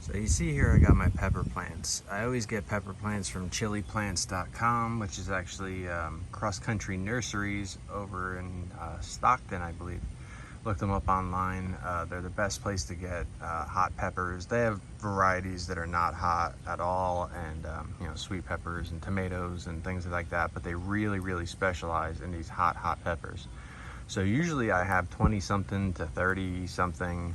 So you see here I got my pepper plants. I always get pepper plants from chiliplants.com, which is actually Cross Country Nurseries over in Stockton, I believe. Look them up online. They're the best place to get hot peppers. They have varieties that are not hot at all, and sweet peppers and tomatoes and things like that, but they really specialize in these hot peppers. So usually I have 20 something to 30 something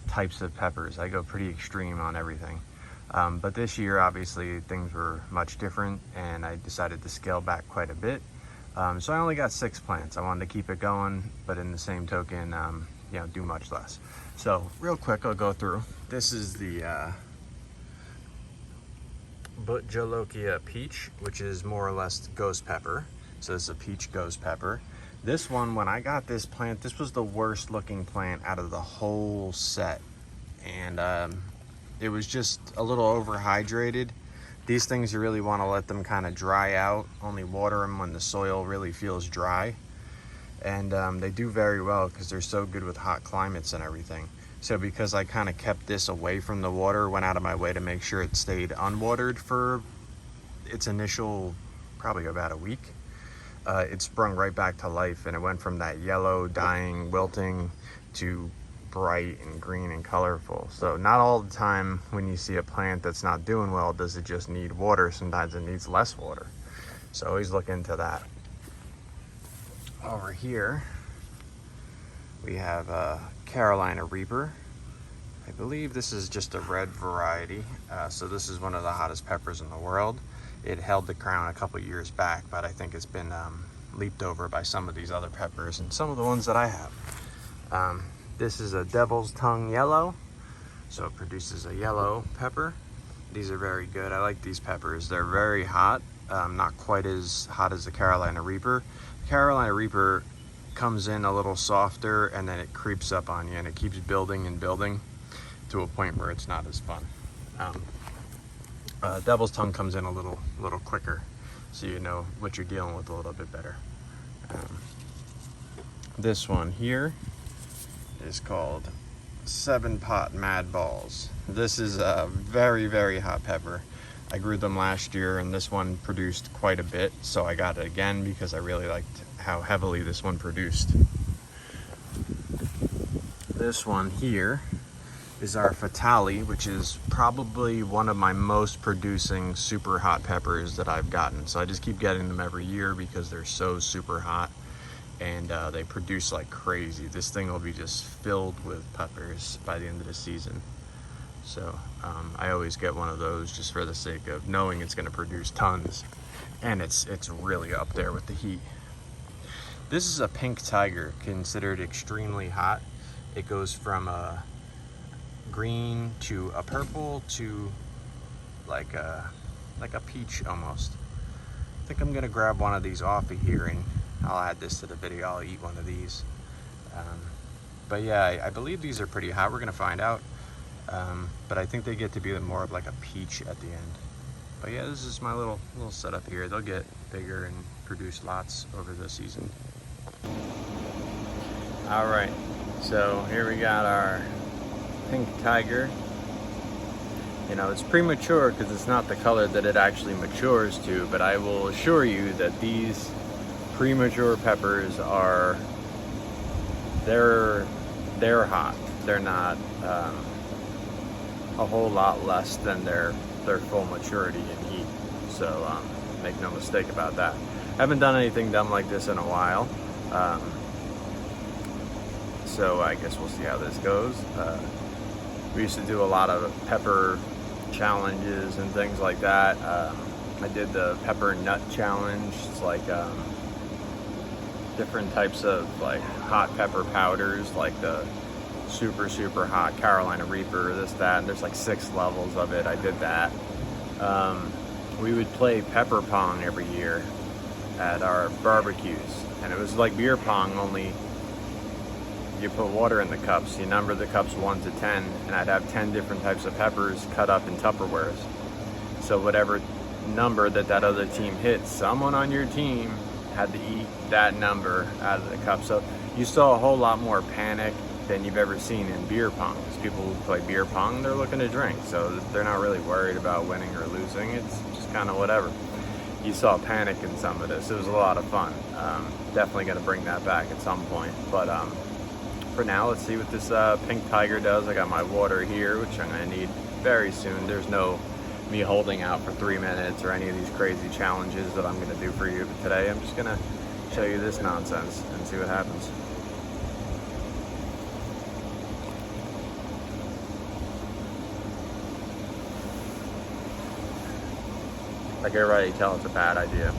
types of peppers. I go pretty extreme on everything. But this year, obviously, things were much different, and I decided to scale back quite a bit. So I only got 6 plants. I wanted to keep it going, but in the same token, do much less. So real quick, I'll go through. This is the Butjolokia peach, which is more or less ghost pepper. So this is a peach ghost pepper. This one, when I got this plant, this was the worst looking plant out of the whole set. And it was just a little overhydrated. These things, you really want to let them kind of dry out. Only water them when the soil really feels dry. And they do very well because they're so good with hot climates and everything. So because I kind of kept this away from the water, went out of my way to make sure it stayed unwatered for its initial, probably about a week. It sprung right back to life, and it went from that yellow, dying, wilting to bright and green and colorful. So not all the time when you see a plant that's not doing well does it just need water. Sometimes it needs less water. So always look into that. Over here we have Carolina Reaper. I believe this is just a red variety. So this is one of the hottest peppers in the world. It held the crown a couple years back, but I think it's been leaped over by some of these other peppers and some of the ones that I have. This is a Devil's Tongue Yellow, so it produces a yellow pepper. These are very good. I like these peppers. They're very hot, not quite as hot as the Carolina Reaper. The Carolina Reaper comes in a little softer, and then it creeps up on you, and it keeps building and building to a point where it's not as fun. Devil's Tongue comes in a little quicker, so you know what you're dealing with a little bit better. This one here is called 7-Pot Mad Balls. This is a very hot pepper. I grew them last year, and this one produced quite a bit, so I got it again because I really liked how heavily this one produced. This one here is our Fatale, which is probably one of my most producing super hot peppers that I've gotten. So I just keep getting them every year because they're so super hot, and they produce like crazy. This thing will be just filled with peppers by the end of the season. So I always get one of those just for the sake of knowing it's going to produce tons, and it's really up there with the heat. This is a Pink Tiger, considered extremely hot. It goes from a green to a purple to like a peach almost. I think I'm gonna grab one of these off of here, and I'll add this to the video. I'll eat one of these. But yeah, I believe these are pretty hot. We're gonna find out. But I think they get to be more of like a peach at the end. But yeah, this is my little setup here. They'll get bigger and produce lots over the season. All right, so here we got our Pink Tiger. It's premature because it's not the color that it actually matures to, but I will assure you that these premature peppers are, they're hot. They're not a whole lot less than their full maturity and heat. So make no mistake about that. Haven't done anything dumb like this in a while. So I guess we'll see how this goes. We used to do a lot of pepper challenges and things like that. I did the pepper nut challenge. It's like different types of like hot pepper powders, like the super hot Carolina Reaper, this, that, and there's like 6 levels of it. I did that. We would play pepper pong every year at our barbecues, and it was like beer pong, only you put water in the cups, you number the cups 1 to 10, and I'd have 10 different types of peppers cut up in Tupperwares. So whatever number that other team hit, someone on your team had to eat that number out of the cup. So you saw a whole lot more panic than you've ever seen in beer pong. Because people who play beer pong, they're looking to drink, so they're not really worried about winning or losing. It's just kind of whatever. You saw panic in some of this. It was a lot of fun. Definitely going to bring that back at some point. But for now, let's see what this Pink Tiger does. I got my water here, which I'm going to need very soon. There's no me holding out for 3 minutes or any of these crazy challenges that I'm going to do for you. But today, I'm just going to show you this nonsense and see what happens. I can already tell it's a bad idea.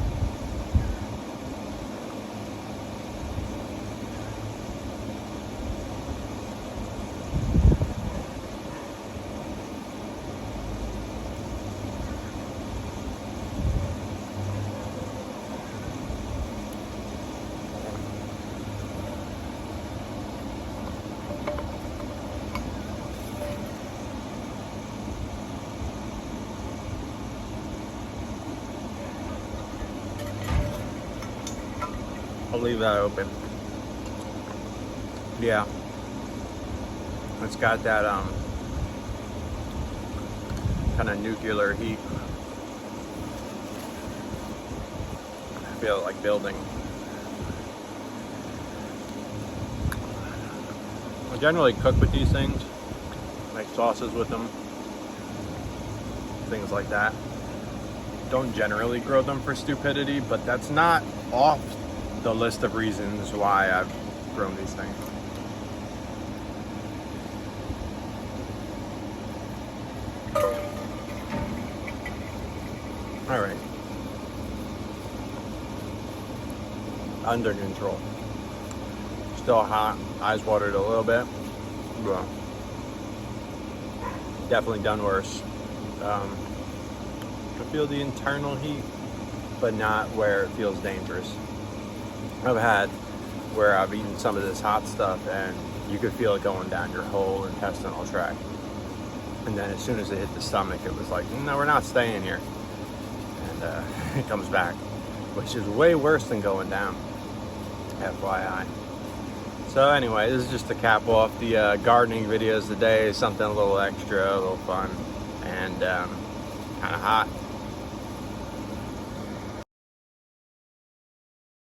I'll leave that open. Yeah. It's got that kind of nuclear heat. I feel it like building. I generally cook with these things, make sauces with them, things like that. Don't generally grow them for stupidity, but that's not off the list of reasons why I've grown these things. All right. Under control. Still hot, eyes watered a little bit. But definitely done worse. I feel the internal heat, but not where it feels dangerous. I've had where I've eaten some of this hot stuff and you could feel it going down your whole intestinal tract. And then as soon as it hit the stomach, it was like, no, we're not staying here. And it comes back, which is way worse than going down, FYI. So anyway, this is just to cap off the gardening videos today. Something a little extra, a little fun, and kind of hot.